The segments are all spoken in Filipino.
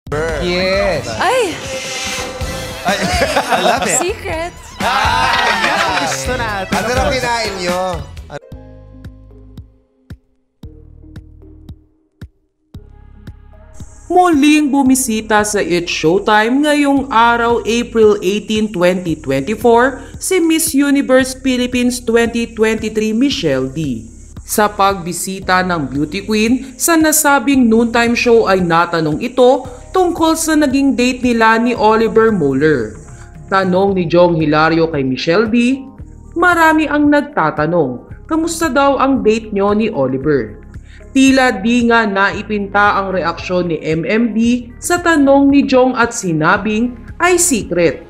Yes. Ay! I love it. Secret. Yan ang gusto natin. Ano lang kinain nyo? Muling bumisita sa It's Showtime ngayong araw April 18, 2024 si Miss Universe Philippines 2023 Michelle D. Sa pagbisita ng beauty queen sa nasabing noontime show ay natanong ito tungkol sa naging date nila ni Oliver Mueller. Tanong ni Jong Hilario kay Michelle D, marami ang nagtatanong, kamusta daw ang date nyo ni Oliver? Tila di nga naipinta ang reaksyon ni MMD sa tanong ni Jong at sinabing ay secret.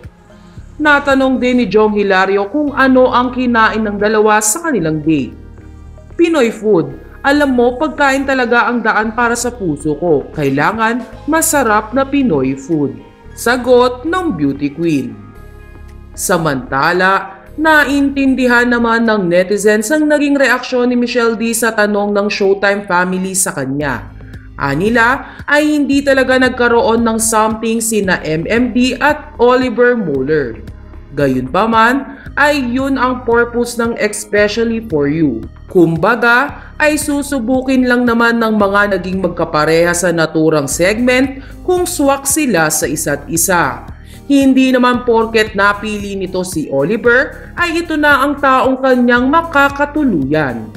Natanong din ni Jong Hilario kung ano ang kinain ng dalawa sa kanilang date. Pinoy food, alam mo pagkain talaga ang daan para sa puso ko, kailangan masarap na Pinoy food. Sagot ng beauty queen. Samantala, naintindihan naman ng netizens ang naging reaksyon ni Michelle D sa tanong ng Showtime family sa kanya. Anila ay hindi talaga nagkaroon ng something sina MMD at Oliver Mueller. Gayunpaman ay yun ang purpose ng Especially For You. Kumbaga ay susubukin lang naman ng mga naging magkapareha sa naturang segment kung swak sila sa isa't isa. Hindi naman porket napili nito si Oliver ay ito na ang taong kanyang makakatuluyan.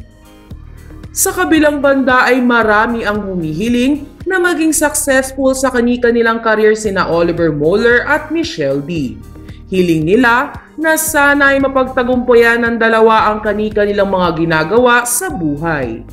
Sa kabilang banda ay marami ang humihiling na maging successful sa kani-kanilang career sina Oliver Mueller at Michelle D. Hiling nila na sana ay mapagtagumpayan ng dalawa ang kani-kanilang mga ginagawa sa buhay.